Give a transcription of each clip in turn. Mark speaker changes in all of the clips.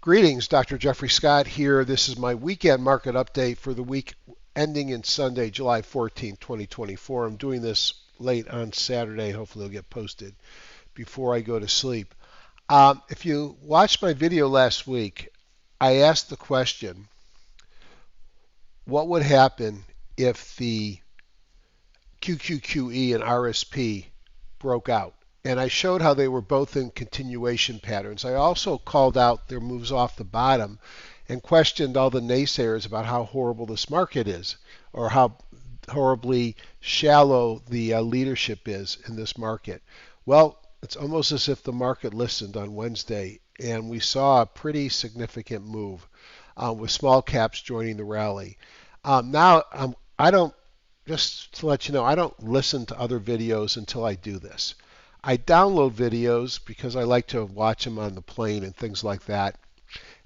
Speaker 1: Greetings, Dr. Jeffrey Scott here. This is my weekend market update for the week ending in Sunday, July 14, 2024. I'm doing this late on Saturday. Hopefully it'll get posted before I go to sleep. If you watched my video last week, I asked the question, what would happen if the QQQE and RSP broke out? And I showed how they were both in continuation patterns. I also called out their moves off the bottom and questioned all the naysayers about how horrible this market is, or how horribly shallow the leadership is in this market. Well, it's almost as if the market listened on Wednesday, and we saw a pretty significant move with small caps joining the rally. I don't, just to let you know, I don't listen to other videos until I do this. I download videos because I like to watch them on the plane and things like that.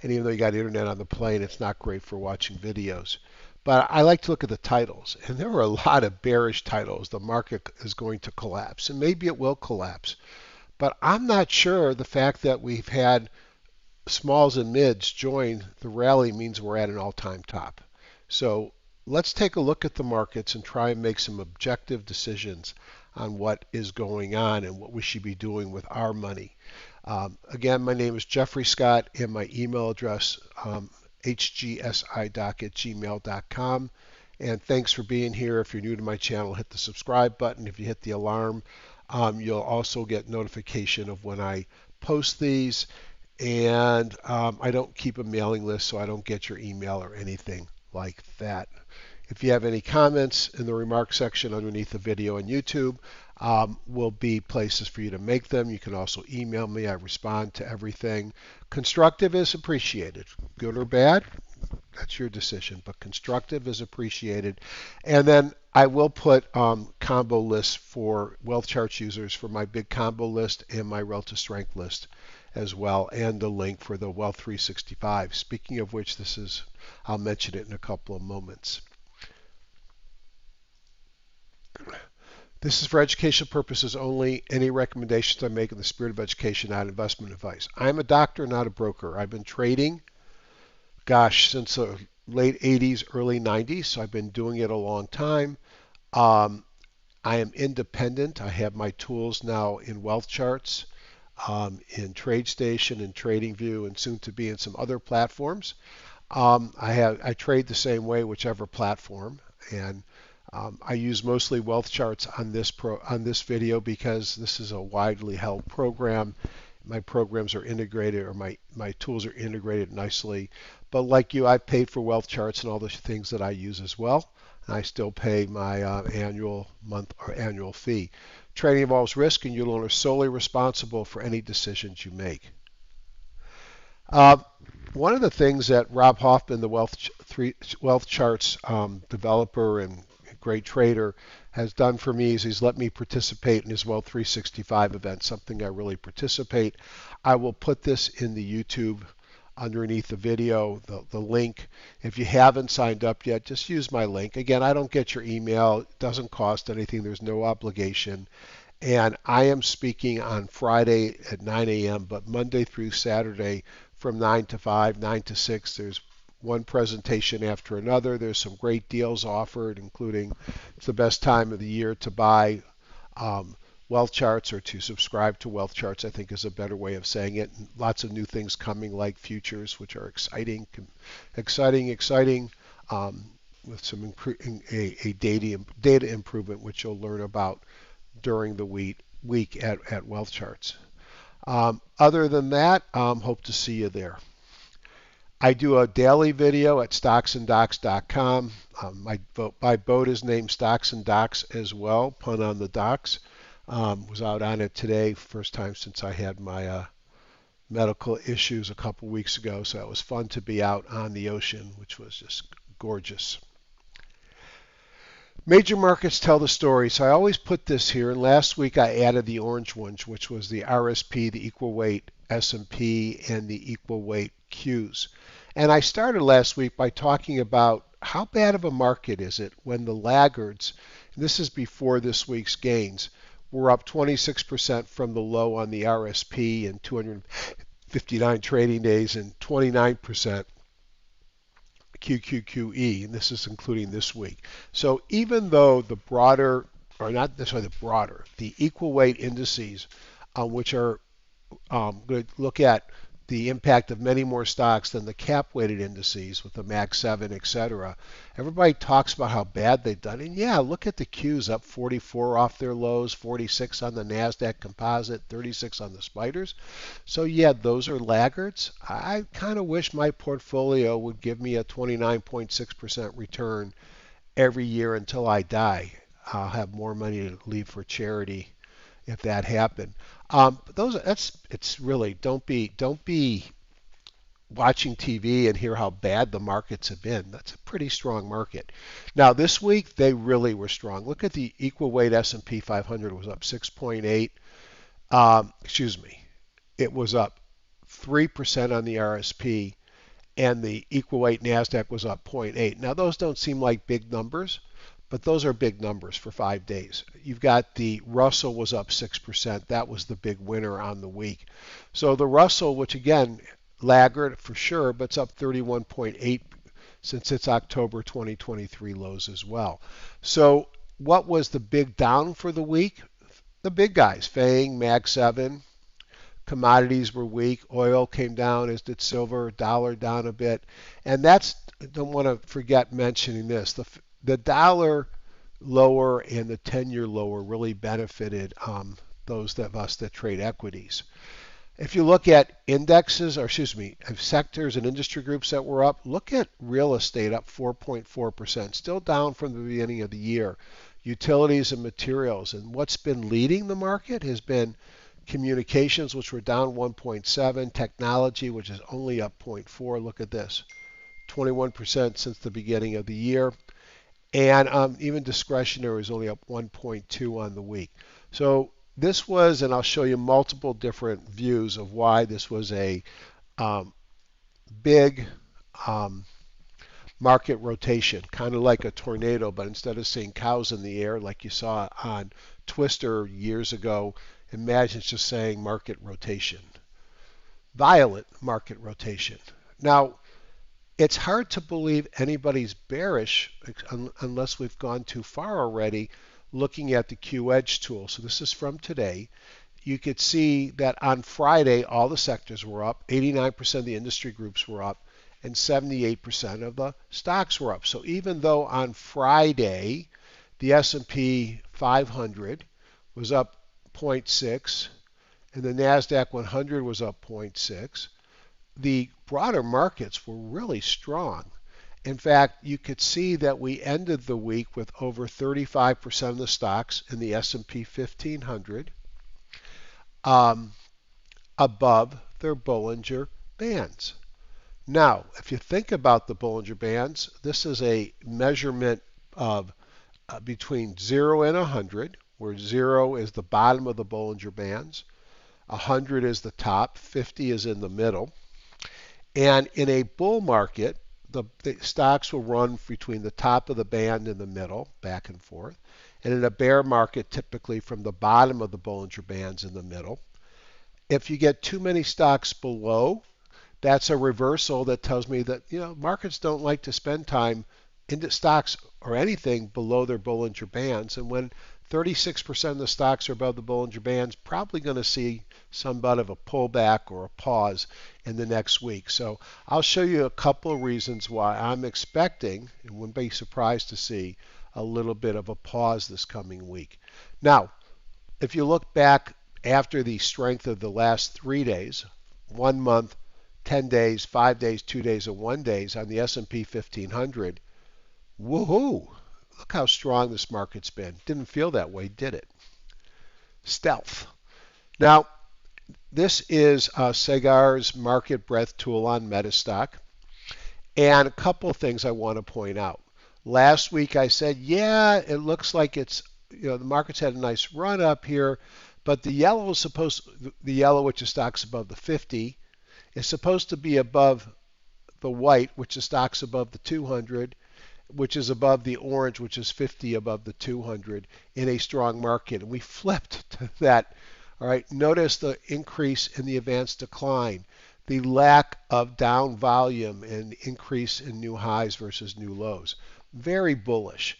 Speaker 1: And even though you got internet on the plane, it's not great for watching videos. But I like to look at the titles. And there are a lot of bearish titles. The market is going to collapse. And maybe it will collapse. But I'm not sure the fact that we've had smalls and mids join the rally means we're at an all-time top. So let's take a look at the markets and try and make some objective decisions on what is going on and what we should be doing with our money. Again, my name is Jeffrey Scott and my email address, hgsidoc@gmail.com. And thanks for being here. If you're new to my channel, hit the subscribe button. If you hit the alarm, you'll also get notification of when I post these. And I don't keep a mailing list, so I don't get your email or anything like that. If you have any comments in the remarks section underneath the video on YouTube, will be places for you to make them. You can also email me. I respond to everything. Constructive is appreciated. Good or bad, that's your decision, but constructive is appreciated. And then I will put combo lists for wealth charts users for my big combo list and my relative strength list as well, and the link for the Wealth 365. Speaking of which, I'll mention it in a couple of moments. This is for educational purposes only. Any recommendations I make in the spirit of education, not investment advice. I'm a doctor, not a broker. I've been trading, since the late 80s, early 90s, so I've been doing it a long time. I am independent. I have my tools now in wealth charts, in TradeStation and TradingView, and soon to be in some other platforms. I trade the same way, whichever platform, and I use mostly wealth charts on this video because this is a widely held program. My programs are integrated, or my tools are integrated nicely. But like you, I've paid for wealth charts and all the things that I use as well. And I still pay my annual fee. Trading involves risk, and you're solely responsible for any decisions you make. One of the things that Rob Hoffman, the wealth charts developer and great trader, has done for me is he's let me participate in his Wealth 365 event, something I really participate. I will put this in the YouTube underneath the video, the link. If you haven't signed up yet, just use my link. Again, I don't get your email. It doesn't cost anything. There's no obligation. And I am speaking on Friday at 9 a.m., but Monday through Saturday from 9 to 5, 9 to 6, there's one presentation after another. There's some great deals offered, including it's the best time of the year to buy wealth charts, or to subscribe to wealth charts, I think is a better way of saying it. And lots of new things coming, like futures, which are exciting, with some data improvement, which you'll learn about during the week at wealth charts. Other than that, hope to see you there. I do a daily video at stocksanddocs.com. My boat is named Stocks and Docs as well, pun on the docks. Was out on it today, first time since I had my medical issues a couple weeks ago, so it was fun to be out on the ocean, which was just gorgeous. Major markets tell the story, so I always put this here, and last week I added the orange ones, which was the RSP, the equal weight S&P, and the equal weight Qs. And I started last week by talking about how bad of a market is it when the laggards, and this is before this week's gains, were up 26% from the low on the RSP and 59 trading days, and 29% QQQE, and this is including this week. So even though the broader, or not necessarily the broader, the equal weight indices, which are going to look at the impact of many more stocks than the cap weighted indices with the Mag 7, etc. Everybody talks about how bad they've done. And yeah, look at the Qs up 44 off their lows, 46 on the NASDAQ Composite, 36 on the Spiders. So yeah, those are laggards. I kind of wish my portfolio would give me a 29.6% return every year until I die. I'll have more money to leave for charity if that happened. It's really don't be watching TV and hear how bad the markets have been. That's a pretty strong market. Now this week they really were strong. Look at the equal weight S&P 500 was up 6.8. Excuse me, it was up 3% on the RSP, and the equal weight NASDAQ was up 0.8. Now those don't seem like big numbers, but those are big numbers for 5 days. You've got the Russell was up 6%. That was the big winner on the week. So the Russell, which again, laggard for sure, but it's up 31.8 since its October 2023 lows as well. So what was the big down for the week? The big guys, FANG, Mag 7, commodities were weak. Oil came down, as did silver, dollar down a bit. And that's, don't want to forget mentioning this, the dollar lower and the 10-year lower really benefited those of us that trade equities. If you look at indexes, or excuse me, sectors and industry groups that were up, look at real estate up 4.4%, still down from the beginning of the year. Utilities and materials, and what's been leading the market has been communications, which were down 1.7, technology, which is only up 0.4. Look at this, 21% since the beginning of the year. And even discretionary is only up 1.2 on the week. So this was, and I'll show you multiple different views of why this was a big market rotation, kind of like a tornado, but instead of seeing cows in the air like you saw on Twister years ago, imagine it's just saying market rotation. Violent market rotation. Now, it's hard to believe anybody's bearish unless we've gone too far already looking at the QEdge tool. So this is from today. You could see that on Friday, all the sectors were up, 89% of the industry groups were up, and 78% of the stocks were up. So even though on Friday, the S&P 500 was up 0.6, and the NASDAQ 100 was up 0.6, the broader markets were really strong. In fact, you could see that we ended the week with over 35% of the stocks in the S&P 1500 above their Bollinger Bands. Now, if you think about the Bollinger Bands, this is a measurement of between 0 and 100, where 0 is the bottom of the Bollinger Bands, 100 is the top, 50 is in the middle. And in a bull market, the stocks will run between the top of the band and the middle, back and forth. And in a bear market, typically from the bottom of the Bollinger Bands in the middle. If you get too many stocks below, that's a reversal that tells me that markets don't like to spend time into stocks or anything below their Bollinger Bands. And when 36% of the stocks are above the Bollinger Bands, probably going to see somewhat of a pullback or a pause in the next week. So I'll show you a couple of reasons why I'm expecting, and wouldn't be surprised to see, a little bit of a pause this coming week. Now, if you look back after the strength of the last 3 days, 1 month, 10 days, 5 days, 2 days, and 1 days on the S&P 1500, woohoo! Look how strong this market's been. Didn't feel that way, did it? Stealth. Now, this is HIGHRS Market Breadth tool on Metastock. And a couple of things I want to point out. Last week I said, yeah, it looks like it's, the market's had a nice run up here, but the yellow is the yellow, which is stocks above the 50, is supposed to be above the white, which is stocks above the 200, which is above the orange, which is 50 above the 200 in a strong market. And we flipped to that. All right, notice the increase in the advanced decline. the lack of down volume and increase in new highs versus new lows. Very bullish.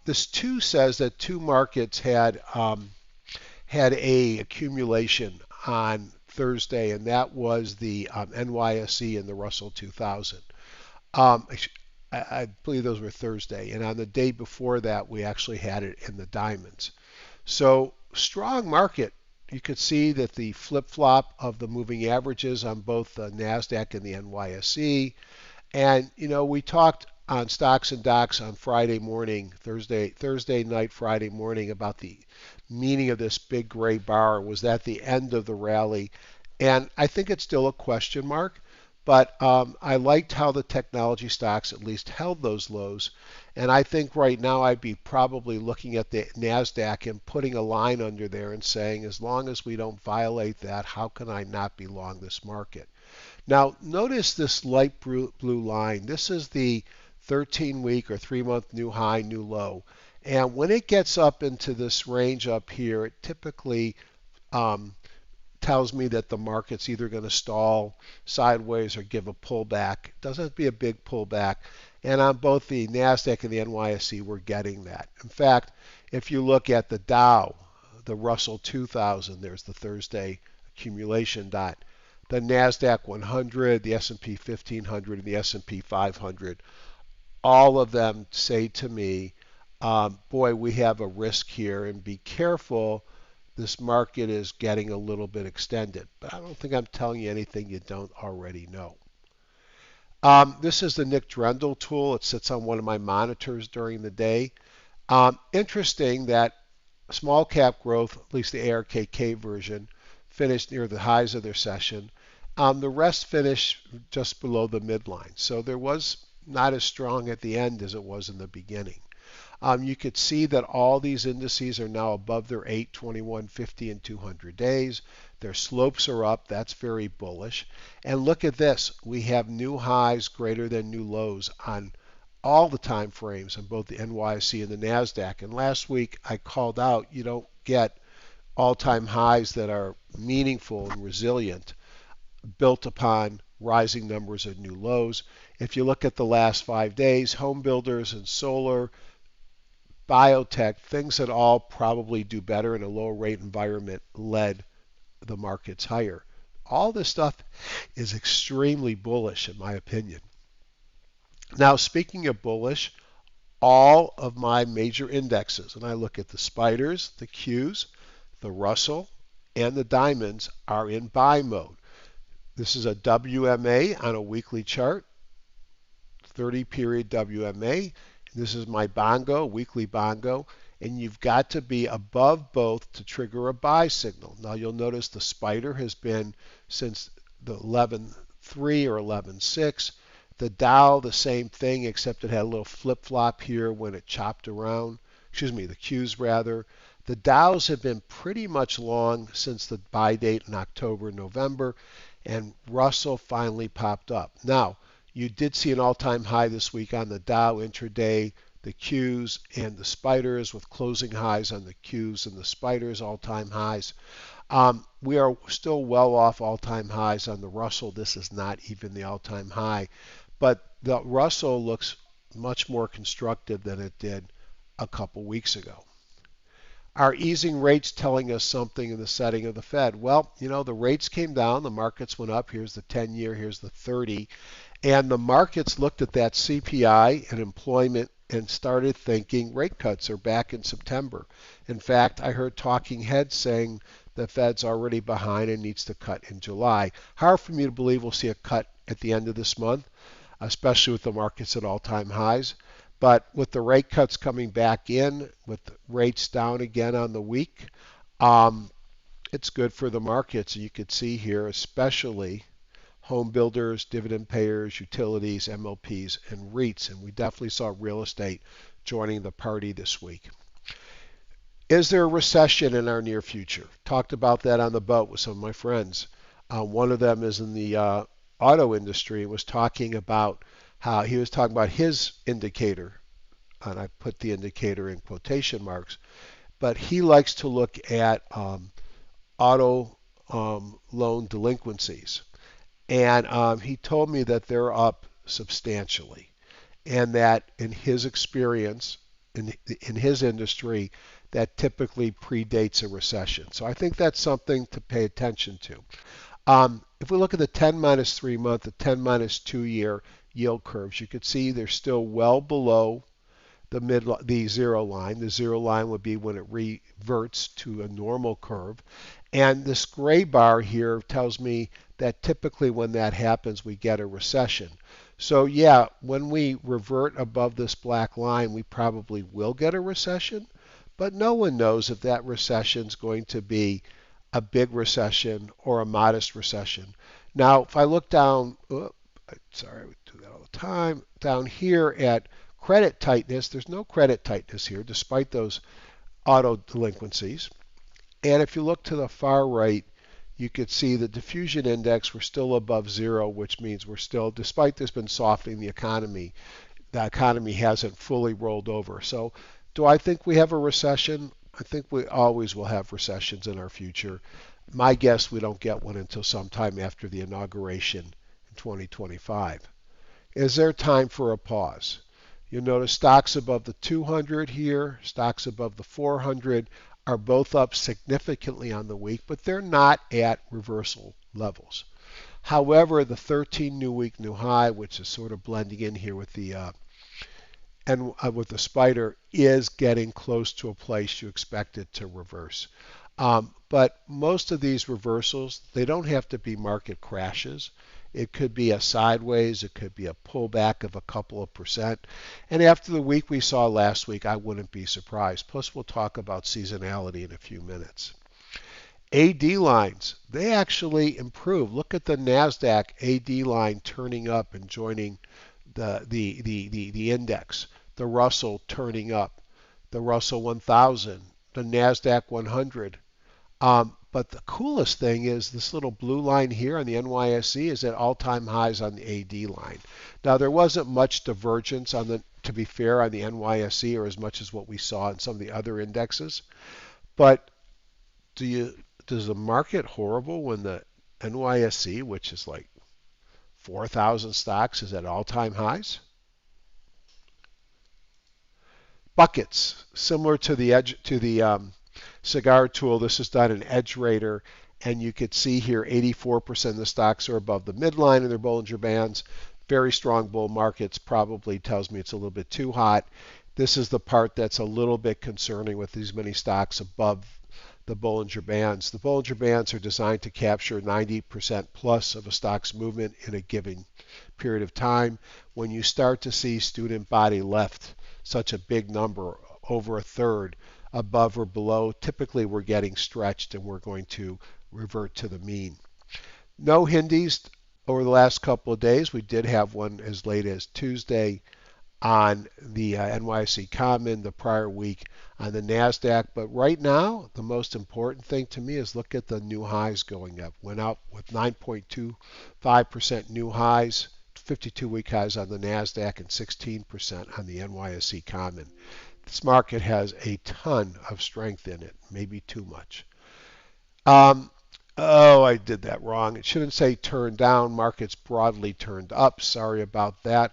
Speaker 1: This too says that two markets had a accumulation on Thursday, and that was the NYSE and the Russell 2000. Um, I believe those were Thursday, and on the day before that, we actually had it in the diamonds. So strong market. You could see that the flip-flop of the moving averages on both the NASDAQ and the NYSE. And we talked on Stocks and Docs on Friday morning, Thursday night, Friday morning about the meaning of this big gray bar. Was that the end of the rally? And I think it's still a question mark. But I liked how the technology stocks at least held those lows. And I think right now I'd be probably looking at the NASDAQ and putting a line under there and saying, as long as we don't violate that, how can I not be long this market? Now, notice this light blue line. This is the 13-week or 3-month new high, new low. And when it gets up into this range up here, it typically tells me that the market's either going to stall sideways or give a pullback. It doesn't have to be a big pullback. And on both the NASDAQ and the NYSE, we're getting that. In fact, if you look at the Dow, the Russell 2000, there's the Thursday accumulation dot. The NASDAQ 100, the S&P 1500, and the S&P 500, all of them say to me, boy, we have a risk here, and be careful. This market is getting a little bit extended. But I don't think I'm telling you anything you don't already know. This is the Nick Drendel tool. It sits on one of my monitors during the day. Interesting that small cap growth, at least the ARKK version, finished near the highs of their session. The rest finished just below the midline. So there was not as strong at the end as it was in the beginning. You could see that all these indices are now above their 8, 21, 50, and 200 days. Their slopes are up. That's very bullish. And look at this. We have new highs greater than new lows on all the time frames on both the NYSE and the NASDAQ. And last week I called out you don't get all-time highs that are meaningful and resilient built upon rising numbers of new lows. If you look at the last 5 days, home builders and solar, biotech, things that all probably do better in a low rate environment led the markets higher. All this stuff is extremely bullish in my opinion. Now, speaking of bullish, all of my major indexes, and I look at the spiders, the Qs, the Russell, and the diamonds, are in buy mode. This is a WMA on a weekly chart, 30-period WMA. This is my bongo, weekly bongo, and you've got to be above both to trigger a buy signal. Now you'll notice the spider has been since the 11.3 or 11.6. The Dow, the same thing, except it had a little flip-flop here when it chopped around. Excuse me, the Qs rather. The Dows have been pretty much long since the buy date in October, November, and Russell finally popped up. Now, you did see an all-time high this week on the Dow intraday, the Qs, and the spiders with closing highs on the Qs and the spiders all-time highs. We are still well off all-time highs on the Russell. This is not even the all-time high. But the Russell looks much more constructive than it did a couple weeks ago. Are easing rates telling us something in the setting of the Fed? Well, the rates came down, the markets went up. Here's the 10-year, here's the 30. And the markets looked at that CPI and employment and started thinking rate cuts are back in September. In fact, I heard talking heads saying the Fed's already behind and needs to cut in July. Hard for me to believe we'll see a cut at the end of this month, especially with the markets at all-time highs. But with the rate cuts coming back in, with rates down again on the week, it's good for the markets. You could see here, especially home builders, dividend payers, utilities, MLPs, and REITs. And we definitely saw real estate joining the party this week. Is there a recession in our near future? Talked about that on the boat with some of my friends. One of them is in the auto industry and was talking about how he was talking about his indicator, and I put the indicator in quotation marks, but he likes to look at auto loan delinquencies. and he told me that they're up substantially, and that in his experience, in his industry, that typically predates a recession. So I think that's something to pay attention to. If we look at the 10 minus 3 month, the 10 minus 2 year yield curves, you could see they're still well below the zero line. The zero line would be when it reverts to a normal curve. And this gray bar here tells me that typically when that happens, we get a recession. So yeah, when we revert above this black line, we probably will get a recession, but no one knows if that recession is going to be a big recession or a modest recession. Now, if I look down, sorry, we do that all the time, down here at credit tightness, there's no credit tightness here despite those auto delinquencies. And if you look to the far right, you could see the diffusion index, we're still above zero, which means we're still, despite there's been softening the economy hasn't fully rolled over. So do I think we have a recession? I think we always will have recessions in our future. My guess, we don't get one until sometime after the inauguration in 2025. Is there time for a pause? You'll notice stocks above the 200 here, stocks above the 400 are both up significantly on the week, but they're not at reversal levels. However, the 13 new week new high, which is sort of blending in here with the with the spider, is getting close to a place you expect it to reverse. But most of these reversals, they don't have to be market crashes. It could be a sideways, it could be a pullback of a couple of percent. And after the week we saw last week, I wouldn't be surprised. Plus, we'll talk about seasonality in a few minutes. AD lines, they actually improve. Look at the NASDAQ AD line turning up and joining the index. The Russell turning up. The Russell 1000, the NASDAQ 100. But the coolest thing is this little blue line here on the NYSE is at all-time highs on the AD line. Now there wasn't much divergence to be fair, on the NYSE, or as much as what we saw in some of the other indexes. But does the market horrible when the NYSE, which is like 4,000 stocks, is at all-time highs? Buckets, similar to the cigar tool. This is done in EdgeRater, and you could see here 84% of the stocks are above the midline in their Bollinger Bands. Very strong bull markets, probably tells me it's a little bit too hot. This is the part that's a little bit concerning with these many stocks above the Bollinger Bands. The Bollinger Bands are designed to capture 90% plus of a stock's movement in a given period of time. When you start to see student body left such a big number, over a third, above or below, typically we're getting stretched and we're going to revert to the mean. No Hindis over the last couple of days. We did have one as late as Tuesday on the NYSE Common, the prior week on the NASDAQ. But right now, the most important thing to me is look at the new highs going up. Went up with 9.25% new highs, 52-week highs on the NASDAQ, and 16% on the NYSE Common. This market has a ton of strength in it, maybe too much. Oh, I did that wrong. It shouldn't say turned down. Markets broadly turned up. Sorry about that.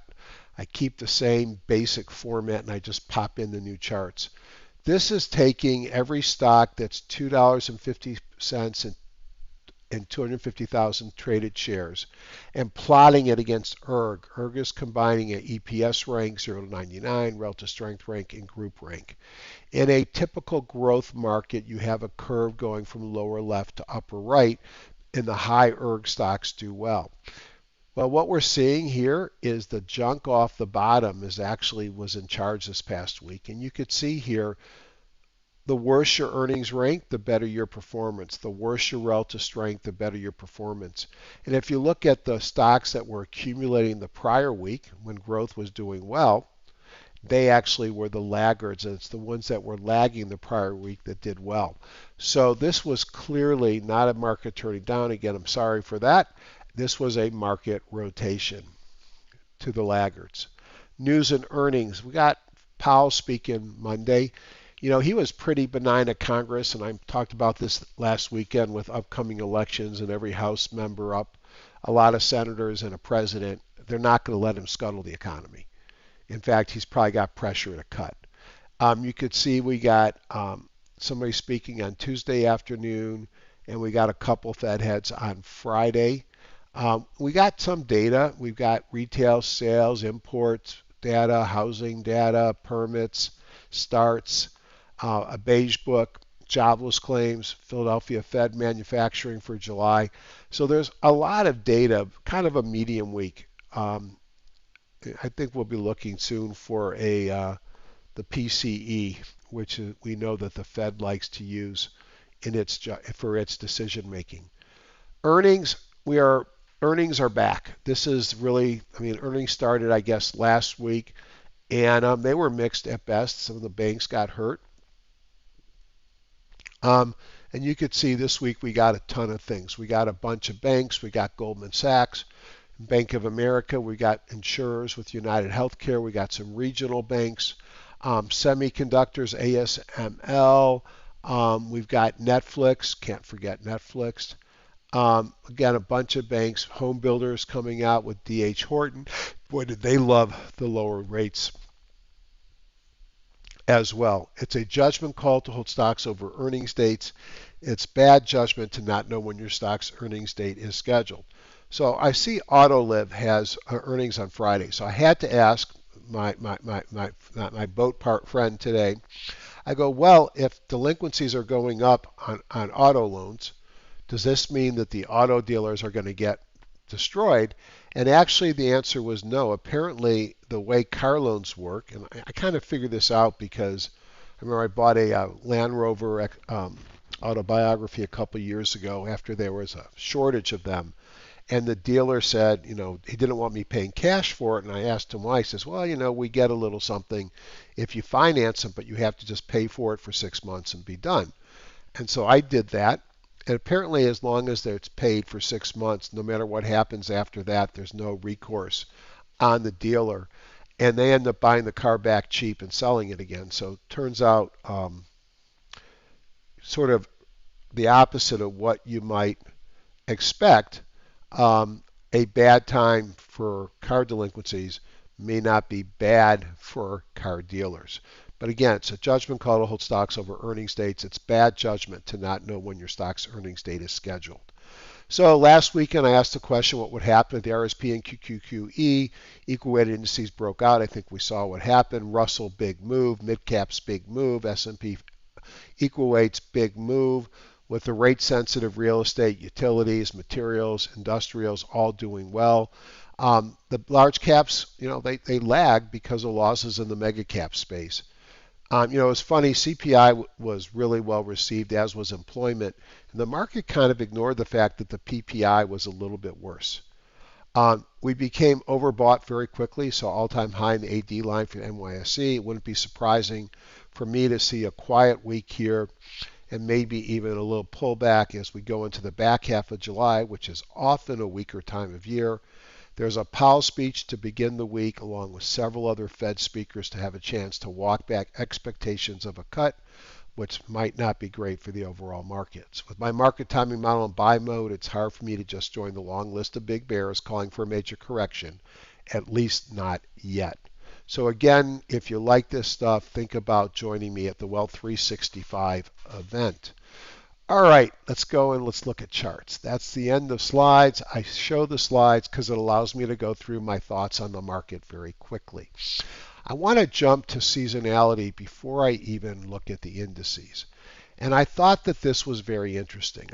Speaker 1: I keep the same basic format and I just pop in the new charts. This is taking every stock that's $2.50 and 250,000 traded shares and plotting it against ERG. ERG is combining an EPS rank, 0 to 99, relative strength rank, and group rank. In a typical growth market, you have a curve going from lower left to upper right, and the high ERG stocks do well. Well, what we're seeing here is the junk off the bottom was in charge this past week, and you could see here the worse your earnings rank, the better your performance. The worse your relative strength, the better your performance. And if you look at the stocks that were accumulating the prior week when growth was doing well, they actually were the laggards, and it's the ones that were lagging the prior week that did well. So this was clearly not a market turning down. Again, I'm sorry for that. This was a market rotation to the laggards. News and earnings. We got Powell speaking Monday. You know, he was pretty benign at Congress, and I talked about this last weekend with upcoming elections and every House member up a lot of senators and a president, they're not going to let him scuttle the economy. In fact, he's probably got pressure to cut. You could see we got somebody speaking on Tuesday afternoon, and we got a couple Fed heads on Friday. We got some data. We've got retail sales, imports data, housing data, permits, starts, a beige book, jobless claims, Philadelphia Fed manufacturing for July. So there's a lot of data, kind of a medium week. I think we'll be looking soon for the PCE, which we know that the Fed likes to use for its decision making. Earnings, earnings are back. This is really, earnings started, I guess, last week, and they were mixed at best. Some of the banks got hurt. And you could see this week we got a ton of things. We got a bunch of banks. We got Goldman Sachs, Bank of America. We got insurers with United Healthcare. We got some regional banks, semiconductors, ASML. We've got Netflix. Can't forget Netflix. Again, a bunch of banks, home builders coming out with D.H. Horton. Boy, did they love the lower rates as well. It's a judgment call to hold stocks over earnings dates. It's bad judgment to not know when your stock's earnings date is scheduled. So I see Autoliv has earnings on Friday. So I had to ask my boat part friend today. I go, well, if delinquencies are going up on auto loans, does this mean that the auto dealers are going to get destroyed? And actually the answer was no. Apparently the way car loans work, and I kind of figured this out because I remember I bought a Land Rover autobiography a couple years ago after there was a shortage of them. And the dealer said, he didn't want me paying cash for it. And I asked him why. He says, well, we get a little something if you finance them, but you have to just pay for it for 6 months and be done. And so I did that. And apparently, as long as it's paid for 6 months, no matter what happens after that, there's no recourse on the dealer. And they end up buying the car back cheap and selling it again. So it turns out sort of the opposite of what you might expect. A bad time for car delinquencies may not be bad for car dealers. But again, it's a judgment call to hold stocks over earnings dates. It's bad judgment to not know when your stock's earnings date is scheduled. So last weekend I asked the question what would happen if the RSP and QQQE equal weighted indices broke out. I think we saw what happened. Russell, big move. Mid-caps, big move. S&P equal weights, big move. With the rate-sensitive real estate, utilities, materials, industrials all doing well. The large caps, they lag because of losses in the mega cap space. It's funny, CPI was really well received, as was employment, and the market kind of ignored the fact that the PPI was a little bit worse. We became overbought very quickly, so all-time high in the AD line for NYSE. It wouldn't be surprising for me to see a quiet week here and maybe even a little pullback as we go into the back half of July, which is often a weaker time of year. There's a Powell speech to begin the week, along with several other Fed speakers to have a chance to walk back expectations of a cut, which might not be great for the overall markets. With my market timing model in buy mode, it's hard for me to just join the long list of big bears calling for a major correction, at least not yet. So again, if you like this stuff, think about joining me at the Wealth 365 event. All right, let's go and let's look at charts. That's the end of slides. I show the slides because it allows me to go through my thoughts on the market very quickly. I want to jump to seasonality before I even look at the indices. And I thought that this was very interesting.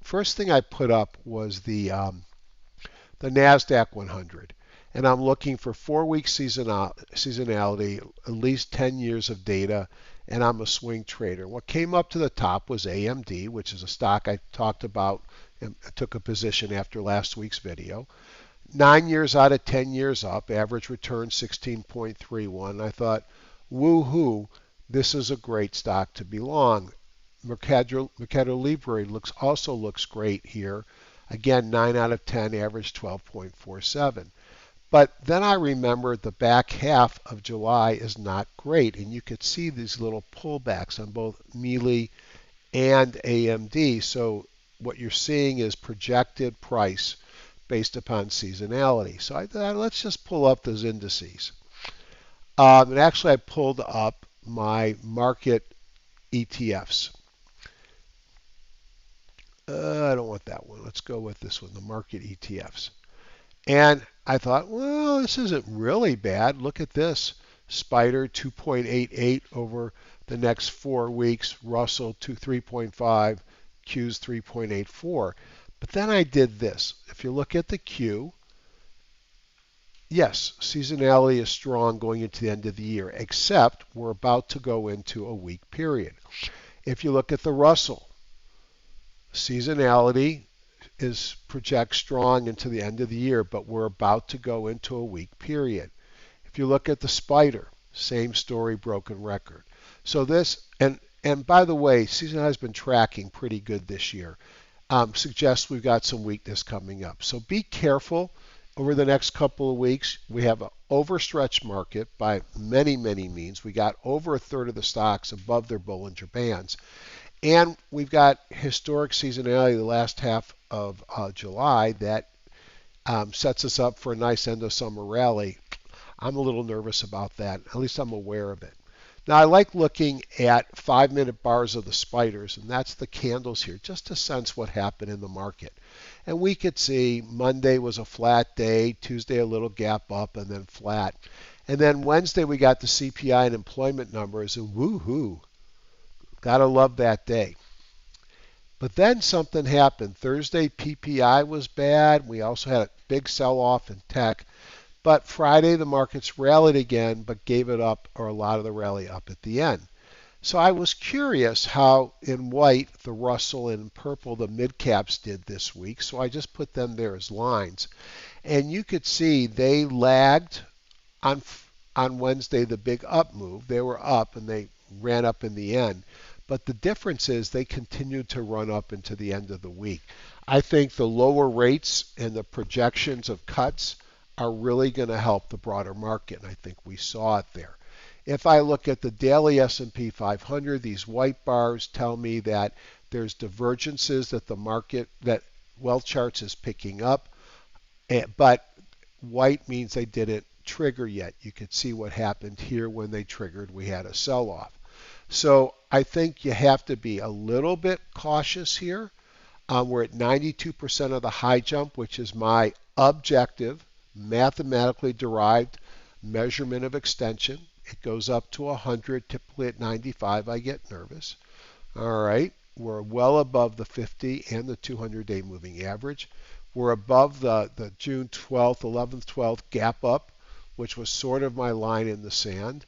Speaker 1: First thing I put up was the NASDAQ 100. And I'm looking for 4-week seasonality, at least 10 years of data, and I'm a swing trader. What came up to the top was AMD, which is a stock I talked about and took a position after last week's video. 9 years out of 10 years up, average return 16.31. I thought, woohoo, this is a great stock to be long. Mercado Libre also looks great here. Again, 9 out of 10, average 12.47. But then I remembered the back half of July is not great, and you could see these little pullbacks on both Mealy and AMD. So what you're seeing is projected price based upon seasonality. So I thought, let's just pull up those indices. And actually, I pulled up my market ETFs. I don't want that one. Let's go with this one, the market ETFs. And I thought, well, this isn't really bad. Look at this. Spider 2.88 over the next 4 weeks. Russell 3.5. Q's 3.84. But then I did this. If you look at the Q, yes, seasonality is strong going into the end of the year, except we're about to go into a weak period. If you look at the Russell, seasonality projects strong into the end of the year, but we're about to go into a weak period. If you look at the Spider, same story, broken record. So this, and by the way, seasonality has been tracking pretty good this year. Suggests we've got some weakness coming up. So be careful over the next couple of weeks. We have an overstretched market by many, many means. We got over a third of the stocks above their Bollinger Bands. And we've got historic seasonality the last half of July that sets us up for a nice end of summer rally. I'm a little nervous about that. At least I'm aware of it. Now, I like looking at 5-minute bars of the spiders, and that's the candles here, just to sense what happened in the market. And we could see Monday was a flat day, Tuesday a little gap up, and then flat. And then Wednesday we got the CPI and employment numbers, and woohoo, gotta love that day. But then something happened. Thursday PPI was bad. We also had a big sell-off in tech. But Friday, the markets rallied again, but gave it up, or a lot of the rally up at the end. So I was curious how in white, the Russell, and in purple, the mid-caps did this week. So I just put them there as lines. And you could see they lagged on Wednesday, the big up move. They were up, and they ran up in the end. But the difference is they continued to run up into the end of the week. I think the lower rates and the projections of cuts are really going to help the broader market, and I think we saw it there. If I look at the daily S&P 500, these white bars tell me that there's divergences that the market, that wealth charts is picking up, but white means they didn't trigger yet. You could see what happened here when they triggered. We had a sell-off. So I think you have to be a little bit cautious here. We're at 92% of the high jump, which is my objective, mathematically derived measurement of extension. It goes up to 100, typically at 95 I get nervous. All right, we're well above the 50 and the 200-day moving average. We're above the June 12th, 11th, 12th gap up, which was sort of my line in the sand.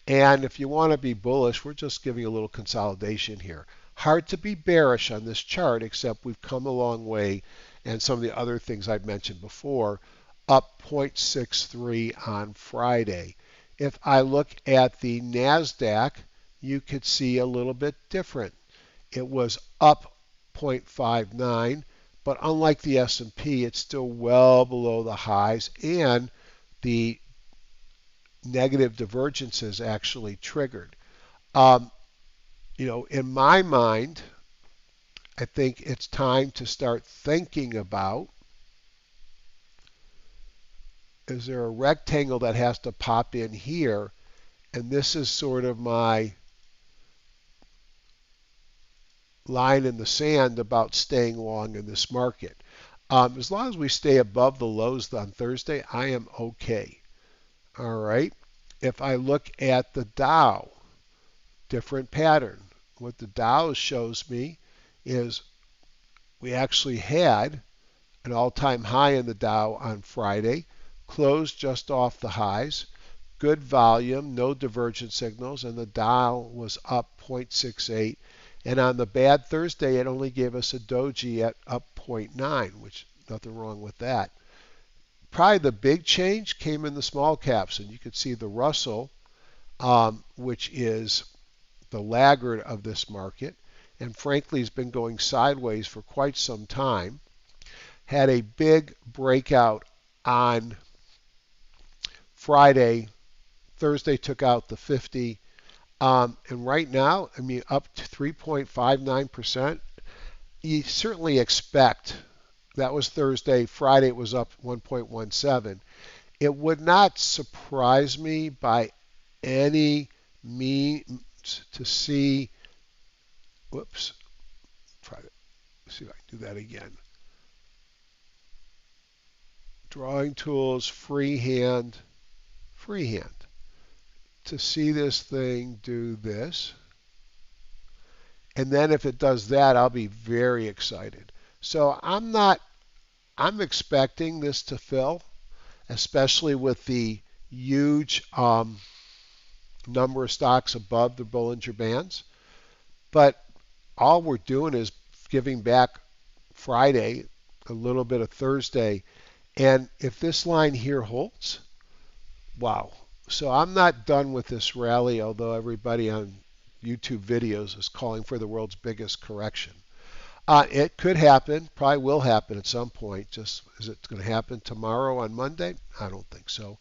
Speaker 1: And if you want to be bullish, we're just giving a little consolidation here. Hard to be bearish on this chart, except we've come a long way, and some of the other things I've mentioned before, up 0.63 on Friday. If I look at the NASDAQ, you could see a little bit different. It was up 0.59, but unlike the S&P, it's still well below the highs, and the negative divergences actually triggered. In my mind, I think it's time to start thinking about, is there a rectangle that has to pop in here? And this is sort of my line in the sand about staying long in this market. As long as we stay above the lows on Thursday, I am okay. All right. If I look at the Dow, different pattern. What the Dow shows me is we actually had an all-time high in the Dow on Friday, closed just off the highs, good volume, no divergent signals, and the Dow was up 0.68. And on the bad Thursday, it only gave us a doji at up 0.9, which nothing wrong with that. Probably the big change came in the small caps, and you could see the Russell, which is the laggard of this market, and frankly has been going sideways for quite some time, had a big breakout on Friday. Thursday took out the 50, and right now, up to 3.59%. You certainly expect That was Thursday. Friday it was up 1.17. It would not surprise me by any means to see, whoops, try to see if I can do that again. Drawing tools, freehand, freehand. To see this thing do this. And then if it does that, I'll be very excited. So I'm expecting this to fill, especially with the huge number of stocks above the Bollinger Bands. But all we're doing is giving back Friday, a little bit of Thursday. And if this line here holds, wow. So I'm not done with this rally, although everybody on YouTube videos is calling for the world's biggest correction. It could happen, probably will happen at some point. Just is it going to happen tomorrow on Monday? I don't think so.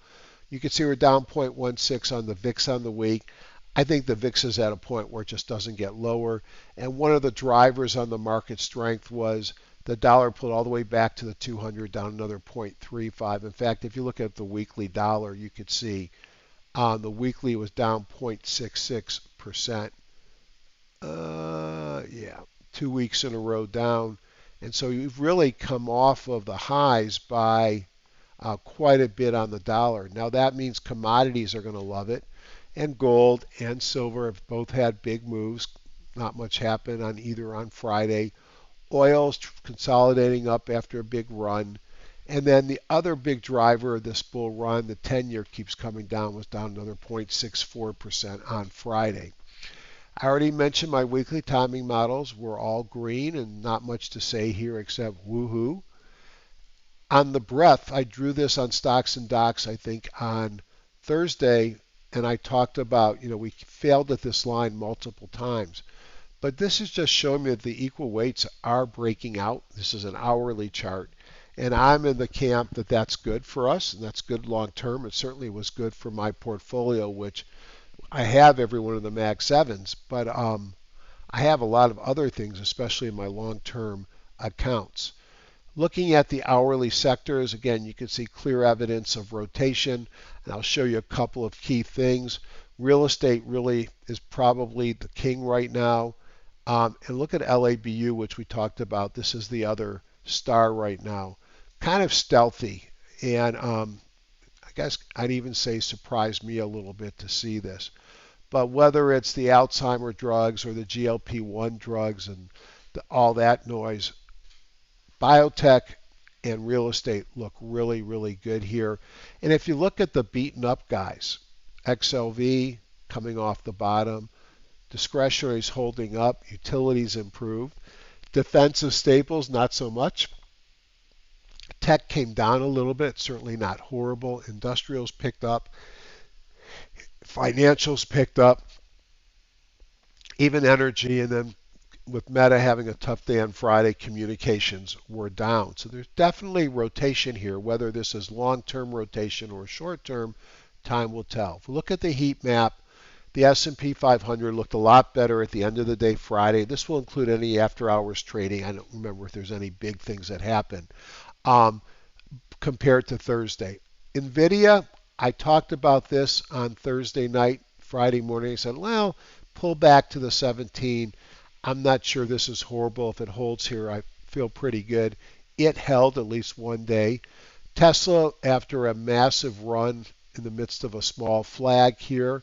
Speaker 1: You can see we're down 0.16 on the VIX on the week. I think the VIX is at a point where it just doesn't get lower. And one of the drivers on the market strength was the dollar pulled all the way back to the 200, down another 0.35. In fact, if you look at the weekly dollar, you could see the weekly was down 0.66%. Yeah, 2 weeks in a row down. And so you've really come off of the highs by quite a bit on the dollar. Now that means commodities are going to love it. And gold and silver have both had big moves. Not much happened on either on Friday. Oil's consolidating up after a big run. And then the other big driver of this bull run, the 10-year keeps coming down, was down another 0.64% on Friday. I already mentioned my weekly timing models were all green and not much to say here except woohoo. On the breadth, I drew this on Stocks and Docs, I think, on Thursday, and I talked about, we failed at this line multiple times. But this is just showing me that the equal weights are breaking out. This is an hourly chart. And I'm in the camp that that's good for us, and that's good long term. It certainly was good for my portfolio, which I have every one of the Mag 7s, but I have a lot of other things, especially in my long term accounts. Looking at the hourly sectors, again, you can see clear evidence of rotation, and I'll show you a couple of key things. Real estate really is probably the king right now. And look at LABU, which we talked about. This is the other star right now. Kind of stealthy, and I guess I'd even say surprised me a little bit to see this. But whether it's the Alzheimer drugs or the GLP-1 drugs and all that noise, biotech and real estate look really, really good here. And if you look at the beaten up guys, XLV coming off the bottom, discretionary is holding up, utilities improved, defensive staples not so much. Tech came down a little bit, certainly not horrible. Industrials picked up, financials picked up, even energy, and then with Meta having a tough day on Friday, communications were down. So there's definitely rotation here. Whether this is long-term rotation or short-term, time will tell. If we look at the heat map, the S&P 500 looked a lot better at the end of the day Friday. This will include any after-hours trading. I don't remember if there's any big things that happened compared to Thursday. NVIDIA, I talked about this on Thursday night, Friday morning. I said, well, pull back to the 17. I'm not sure this is horrible. If it holds here, I feel pretty good. It held at least one day. Tesla, after a massive run in the midst of a small flag here,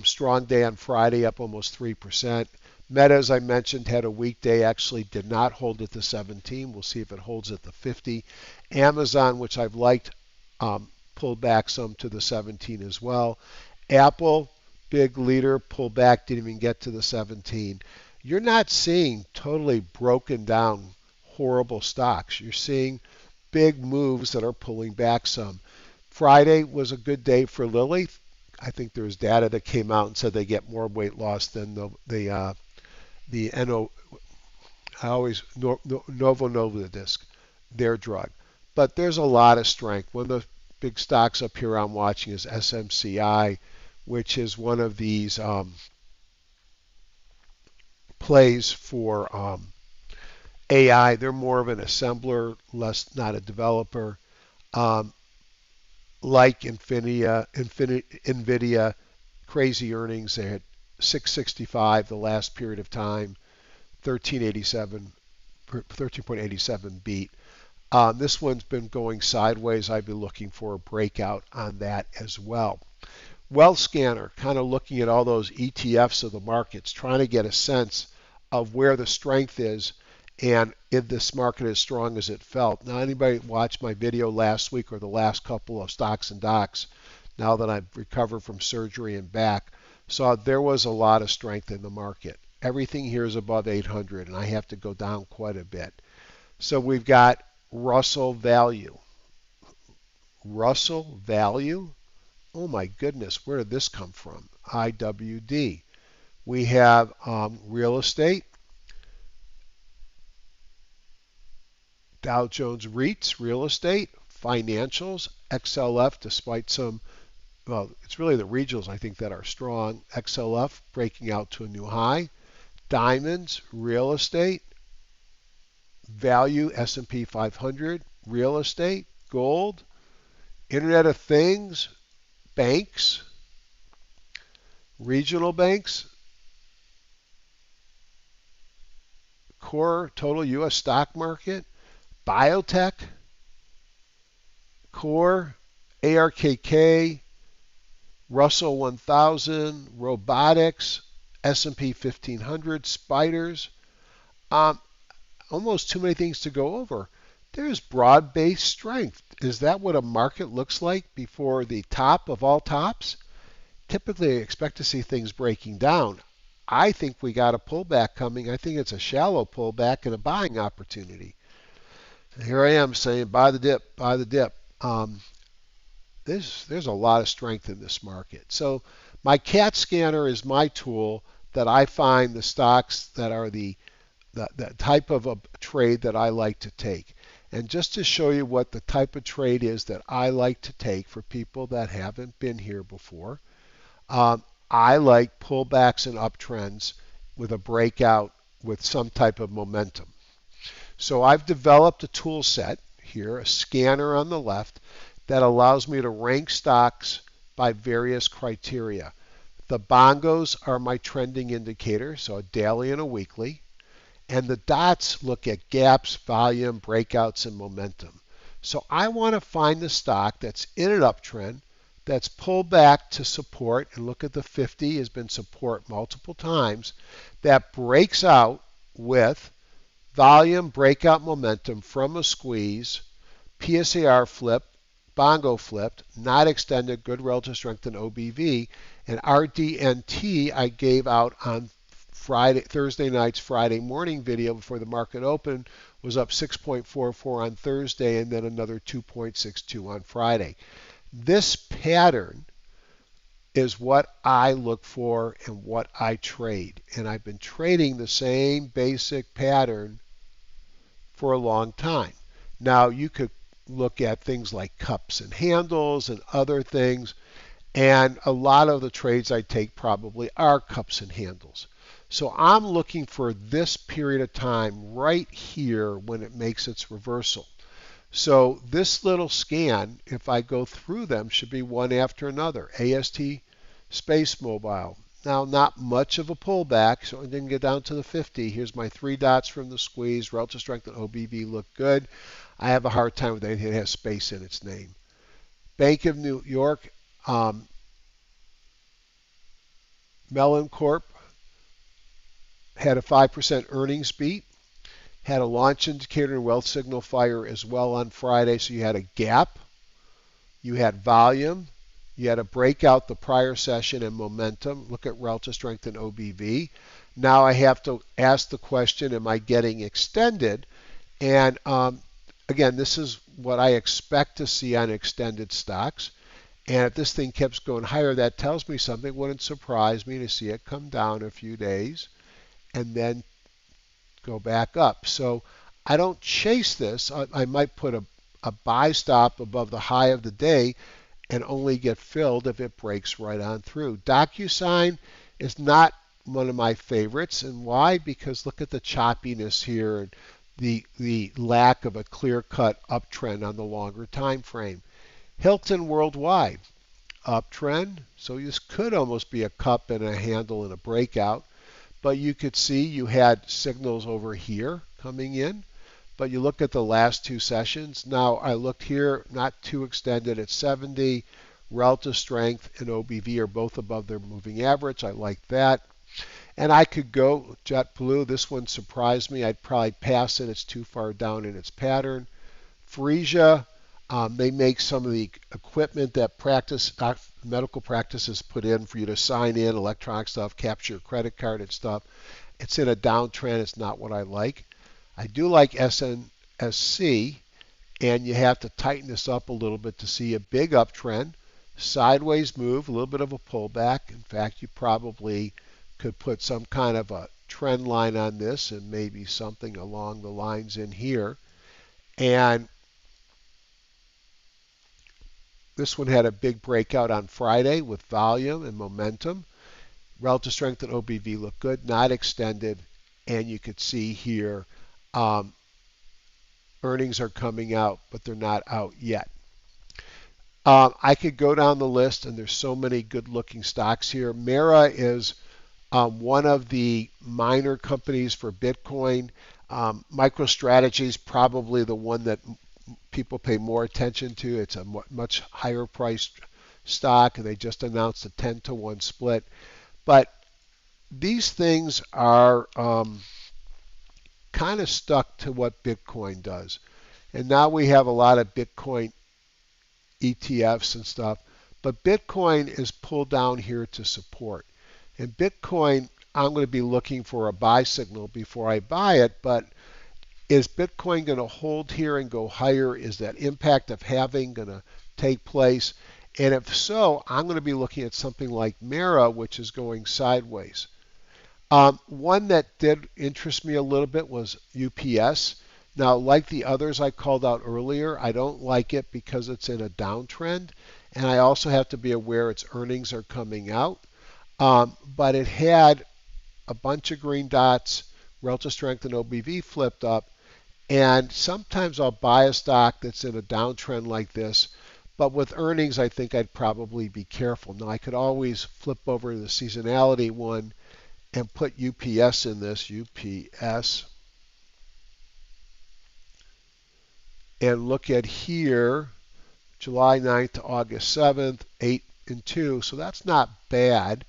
Speaker 1: strong day on Friday, up almost 3%. Meta, as I mentioned, had a weak day, actually did not hold at the 17. We'll see if it holds at the 50. Amazon, which I've liked, pulled back some to the 17 as well. Apple, big leader, pulled back, didn't even get to the 17. You're not seeing totally broken down, horrible stocks. You're seeing big moves that are pulling back some. Friday was a good day for Lilly. I think there was data that came out and said they get more weight loss than the Novo Nordisk, their drug. But there's a lot of strength. One of the big stocks up here I'm watching is SMCI, which is one of these plays for AI, they're more of an assembler, less not a developer. Um, like Nvidia, crazy earnings. They had 665 the last period of time, 1387, 13.87 beat. This one's been going sideways. I'd be looking for a breakout on that as well. Wealth Scanner, kind of looking at all those ETFs of the markets, trying to get a sense of where the strength is and if this market is strong as it felt. Now, anybody watched my video last week or the last couple of stocks and docs, now that I've recovered from surgery and back, saw there was a lot of strength in the market. Everything here is above 800, and I have to go down quite a bit. So we've got Russell Value. Russell Value? Oh my goodness, where did this come from? IWD. We have real estate, Dow Jones REITs, real estate, financials, XLF, despite some, well, it's really the regionals I think that are strong. XLF breaking out to a new high. Diamonds, real estate, value, S&P 500, real estate, gold, Internet of Things, banks, regional banks, core total U.S. stock market, biotech, core, ARKK, Russell 1000, robotics, S&P 1500, spiders. Almost too many things to go over. There's broad-based strength. Is that what a market looks like before the top of all tops? Typically, I expect to see things breaking down. I think we got a pullback coming. I think it's a shallow pullback and a buying opportunity. And here I am saying buy the dip, buy the dip. There's a lot of strength in this market. So my CAT scanner is my tool that I find the stocks that are the type of a trade that I like to take. And just to show you what the type of trade is that I like to take for people that haven't been here before, I like pullbacks and uptrends with a breakout with some type of momentum. So I've developed a tool set here, a scanner on the left, that allows me to rank stocks by various criteria. The bongos are my trending indicator, so a daily and a weekly. And the dots look at gaps, volume, breakouts, and momentum. So I want to find the stock that's in an uptrend, that's pulled back to support, and look at the 50 has been support multiple times, that breaks out with volume, breakout momentum from a squeeze, PSAR flip, bongo flipped, not extended, good relative strength in OBV, and RDNT I gave out on Thursday night's Friday morning video before the market opened, was up 6.44 on Thursday and then another 2.62 on Friday. This pattern is what I look for and what I trade. And I've been trading the same basic pattern for a long time. Now you could look at things like cups and handles and other things, and a lot of the trades I take probably are cups and handles. So I'm looking for this period of time right here when it makes its reversal. So this little scan, if I go through them, should be one after another. AST, Space Mobile. Now not much of a pullback, so I didn't get down to the 50. Here's my three dots from the squeeze. Relative strength and OBV look good. I have a hard time with anything that has space in its name. Bank of New York, Mellon Corp, had a 5% earnings beat, had a launch indicator and wealth signal fire as well on Friday. So you had a gap, you had volume, you had a breakout the prior session and momentum. Look at relative strength and OBV. Now I have to ask the question, am I getting extended? And again, this is what I expect to see on extended stocks. And if this thing keeps going higher, that tells me something. Wouldn't surprise me to see it come down a few days and then go back up. So I don't chase this. I might put a buy stop above the high of the day and only get filled if it breaks right on through. DocuSign is not one of my favorites. And why? Because look at the choppiness here. the lack of a clear-cut uptrend on the longer time frame. Hilton Worldwide, uptrend, so this could almost be a cup and a handle and a breakout, but you could see you had signals over here coming in. But you look at the last two sessions. Now I looked here, not too extended at 70. Relative strength and OBV are both above their moving average. I like that. And I could go JetBlue. This one surprised me. I'd probably pass it. It's too far down in its pattern. Frisia, they make some of the equipment that medical practices put in for you to sign in, electronic stuff, capture your credit card and stuff. It's in a downtrend. It's not what I like. I do like SNSC, and you have to tighten this up a little bit to see a big uptrend, sideways move, a little bit of a pullback. In fact, you probably could put some kind of a trend line on this and maybe something along the lines in here. And this one had a big breakout on Friday with volume and momentum. Relative strength and OBV look good, not extended. And you could see here earnings are coming out, but they're not out yet. I could go down the list, and there's so many good-looking stocks here. Mara is one of the minor companies for Bitcoin. MicroStrategy is probably the one that people pay more attention to. It's a much higher priced stock, and they just announced a 10-to-1 split. But these things are kind of stuck to what Bitcoin does. And now we have a lot of Bitcoin ETFs and stuff, but Bitcoin is pulled down here to support. And Bitcoin, I'm going to be looking for a buy signal before I buy it, but is Bitcoin going to hold here and go higher? Is that impact of halving going to take place? And if so, I'm going to be looking at something like Mara, which is going sideways. One that did interest me a little bit was UPS. Now, like the others I called out earlier, I don't like it because it's in a downtrend, and I also have to be aware its earnings are coming out. But it had a bunch of green dots, relative strength and OBV flipped up, and sometimes I'll buy a stock that's in a downtrend like this, but with earnings, I think I'd probably be careful. Now, I could always flip over to the seasonality one and put UPS in this, UPS, and look at here, July 9th to August 7th, 8 and 2, so that's not bad.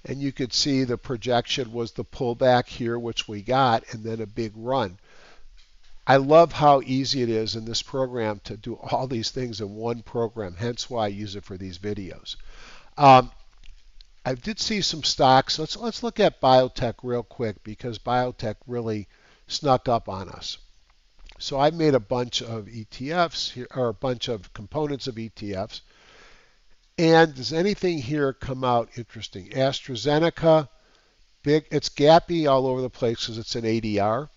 Speaker 1: And you could see the projection was the pullback here, which we got, and then a big run. I love how easy it is in this program to do all these things in one program, hence why I use it for these videos. I did see some stocks. Let's look at biotech real quick because biotech really snuck up on us. So I made a bunch of ETFs here, or a bunch of components of ETFs. And does anything here come out interesting? AstraZeneca, big, it's gappy all over the place because it's an ADR.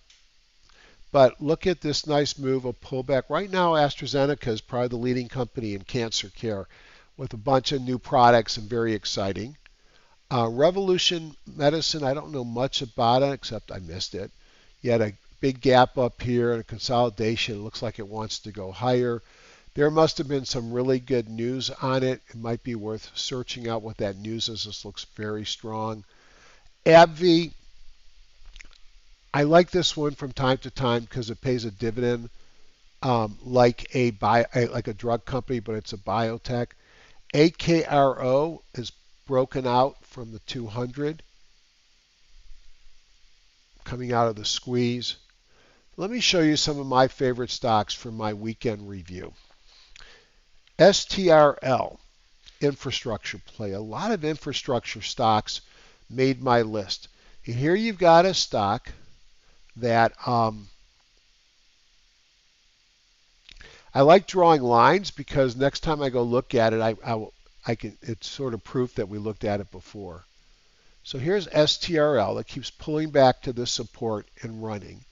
Speaker 1: But look at this nice move of pullback. Right now, AstraZeneca is probably the leading company in cancer care with a bunch of new products and very exciting. Revolution Medicine, I don't know much about it except I missed it. You had a big gap up here and a consolidation. It looks like it wants to go higher. There must have been some really good news on it. It might be worth searching out what that news is. This looks very strong. AbbVie, I like this one from time to time because it pays a dividend like a drug company, but it's a biotech. AKRO is broken out from the 200, coming out of the squeeze. Let me show you some of my favorite stocks from my weekend review. STRL, infrastructure play. A lot of infrastructure stocks made my list. And here you've got a stock that I like drawing lines because next time I go look at it, it's sort of proof that we looked at it before. So here's STRL. It keeps pulling back to this support and running.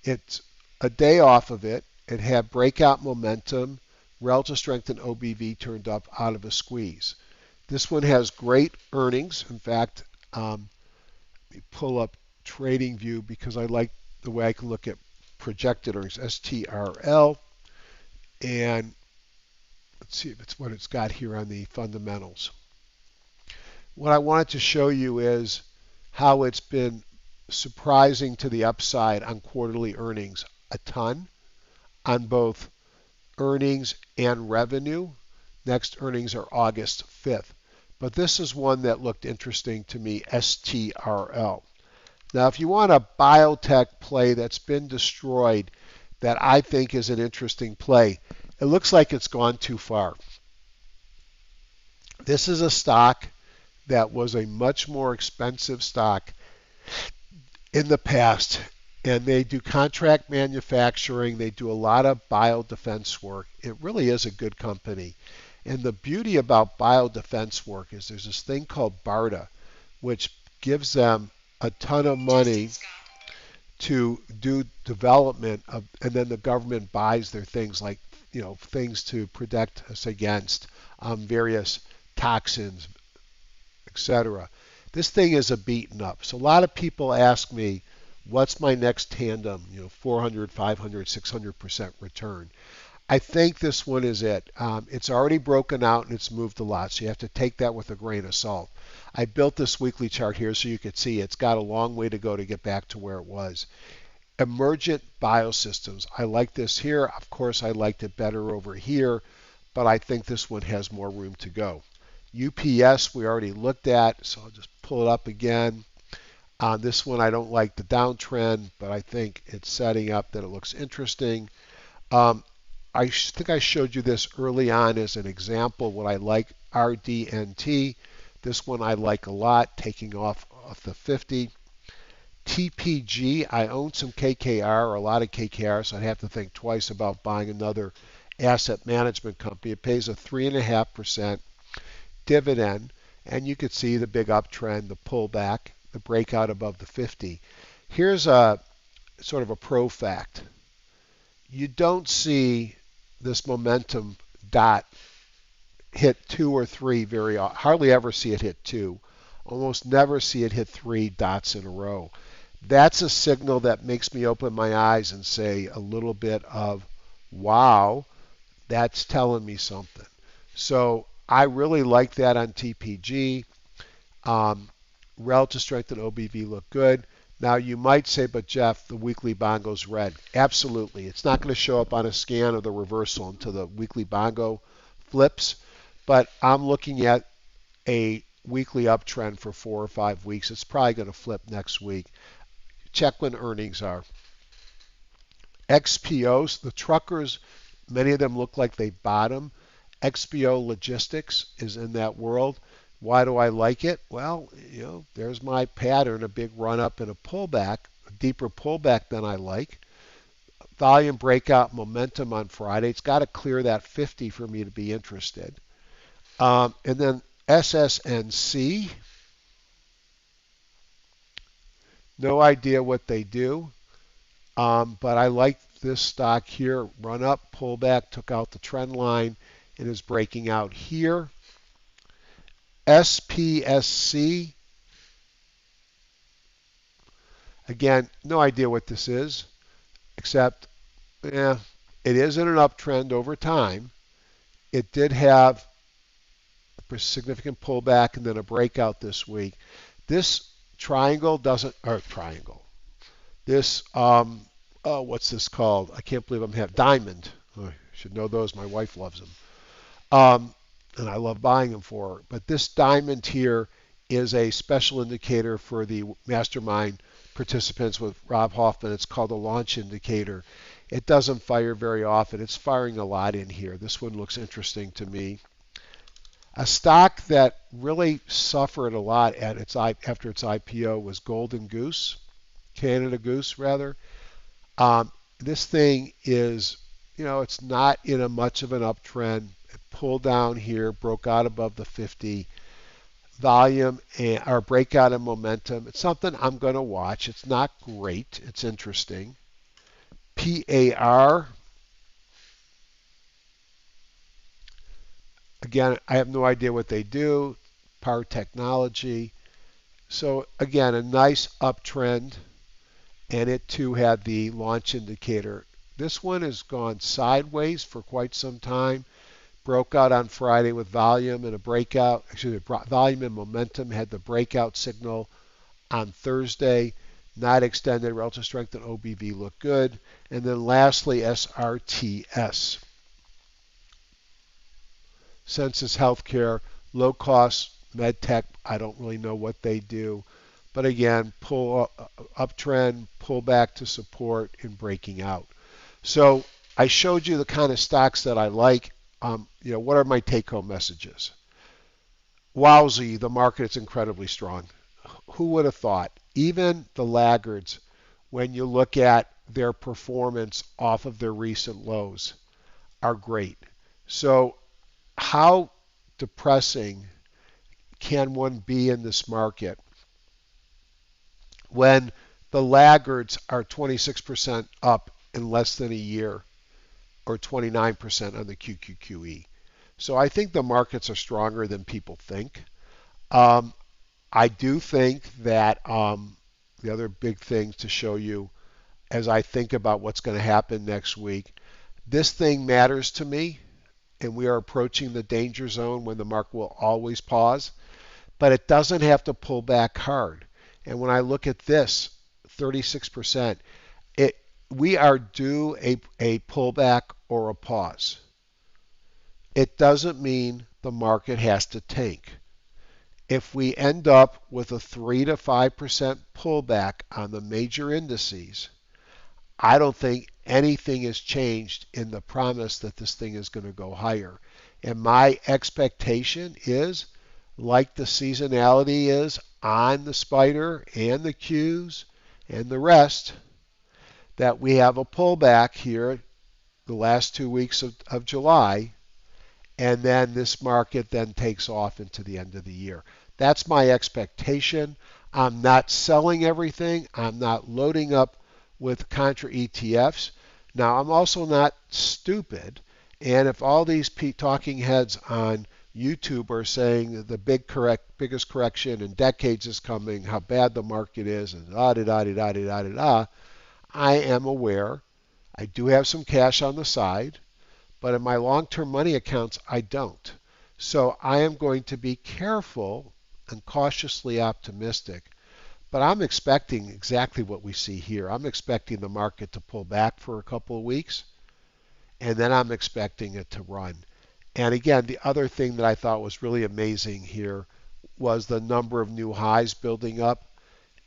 Speaker 1: It's a day off of it. It had breakout momentum. Relative strength and OBV turned up out of a squeeze. This one has great earnings. In fact, let me pull up TradingView because I like the way I can look at projected earnings, STRL, and let's see if it's what it's got here on the fundamentals. What I wanted to show you is how it's been surprising to the upside on quarterly earnings a ton on both earnings and revenue. Next earnings are August 5th. But this is one that looked interesting to me, STRL. Now, if you want a biotech play that's been destroyed that I think is an interesting play, it looks like it's gone too far. This is a stock that was a much more expensive stock in the past, and they do contract manufacturing. They do a lot of biodefense work. It really is a good company. And the beauty about biodefense work is there's this thing called BARDA, which gives them a ton of money to do development of, and then the government buys their things like, things to protect us against various toxins, etc. This thing is a beaten up. So a lot of people ask me, what's my next tandem, 400, 500, 600% return? I think this one is it. It's already broken out and it's moved a lot, so you have to take that with a grain of salt. I built this weekly chart here so you could see it's got a long way to go to get back to where it was. Emergent biosystems. I like this here. Of course, I liked it better over here, but I think this one has more room to go. UPS we already looked at, so I'll just pull it up again. On this one, I don't like the downtrend, but I think it's setting up that it looks interesting. I think I showed you this early on as an example. What I like, RDNT. This one I like a lot, taking off the 50. TPG, I own some KKR, or a lot of KKR, so I'd have to think twice about buying another asset management company. It pays a 3.5% dividend, and you could see the big uptrend, the pullback, the breakout above the 50. Here's a sort of a pro fact. You don't see this momentum dot hit 2 or 3 very often. Hardly ever see it hit 2. Almost never see it hit 3 dots in a row. That's a signal that makes me open my eyes and say a little bit of, wow, that's telling me something. So I really like that on TPG. Relative strength and OBV look good. Now you might say, but Jeff, the weekly bongo's red. Absolutely. It's not going to show up on a scan of the reversal until the weekly bongo flips. But I'm looking at a weekly uptrend for 4 or 5 weeks. It's probably going to flip next week. Check when earnings are. XPOs, the truckers, many of them look like they bottom. XPO Logistics is in that world. Why do I like it? Well, there's my pattern, a big run up and a pullback, a deeper pullback than I like. Volume breakout momentum on Friday. It's got to clear that 50 for me to be interested. And then SSNC. No idea what they do, but I like this stock here. Run up, pullback, took out the trend line, and is breaking out here. SPSC. Again, no idea what this is, except it is in an uptrend over time. It did have a significant pullback and then a breakout this week. This triangle doesn't, or triangle. This, what's this called? I can't believe I'm having diamond. I should know those. My wife loves them. And I love buying them for her. But this diamond here is a special indicator for the mastermind participants with Rob Hoffman. It's called a launch indicator. It doesn't fire very often. It's firing a lot in here. This one looks interesting to me. A stock that really suffered a lot at after its IPO was Golden Goose, Canada Goose rather. This thing is, it's not in a much of an uptrend. It pulled down here, broke out above the 50. Volume or breakout in momentum. It's something I'm going to watch. It's not great. It's interesting. PAR. Again, I have no idea what they do. Power technology. So again, a nice uptrend. and it too had the launch indicator. This one has gone sideways for quite some time. Broke out on Friday with volume and a breakout. Actually, volume and momentum had the breakout signal on Thursday. Not extended. Relative strength and OBV look good. And then lastly, SRTS. Census Healthcare, low cost med tech. I don't really know what they do. But again, pull uptrend, pull back to support, and breaking out. So I showed you the kind of stocks that I like. What are my take-home messages? Wowzy, the market is incredibly strong. Who would have thought? Even the laggards, when you look at their performance off of their recent lows, are great. So how depressing can one be in this market when the laggards are 26% up in less than a year or 29% on the QQQE? So I think the markets are stronger than people think. Um, I do think that the other big thing to show you as I think about what's going to happen next week, this thing matters to me, and we are approaching the danger zone when the market will always pause, but it doesn't have to pull back hard. And when I look at this, 36%, we are due a pullback or a pause. It doesn't mean the market has to tank. If we end up with a 3 to 5% pullback on the major indices, I don't think anything has changed in the promise that this thing is going to go higher. And my expectation is, like the seasonality is on the spider and the Qs and the rest, that we have a pullback here the last 2 weeks of July, and then this market then takes off into the end of the year. That's my expectation. I'm not selling everything. I'm not loading up with contra ETFs. Now, I'm also not stupid. And if all these talking heads on YouTube are saying the biggest correction in decades is coming, how bad the market is, and da-da-da-da-da-da-da-da, I am aware. I do have some cash on the side, but in my long-term money accounts, I don't. So I am going to be careful and cautiously optimistic. But I'm expecting exactly what we see here. I'm expecting the market to pull back for a couple of weeks, and then I'm expecting it to run. And again, the other thing that I thought was really amazing here was the number of new highs building up.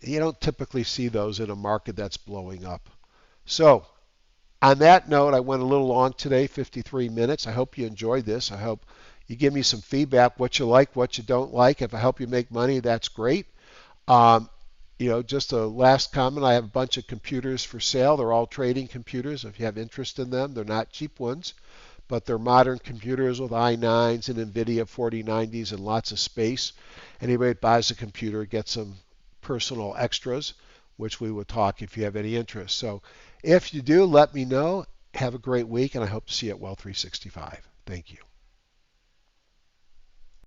Speaker 1: You don't typically see those in a market that's blowing up. So on that note, I went a little long today, 53 minutes. I hope you enjoyed this. I hope you give me some feedback, what you like, what you don't like. If I help you make money, that's great. Um, just a last comment, I have a bunch of computers for sale. They're all trading computers. If you have interest in them, they're not cheap ones, but they're modern computers with i9s and NVIDIA 4090s and lots of space. Anybody that buys a computer gets some personal extras, which we would talk if you have any interest. So if you do, let me know. Have a great week, and I hope to see you at Well 365. Thank you.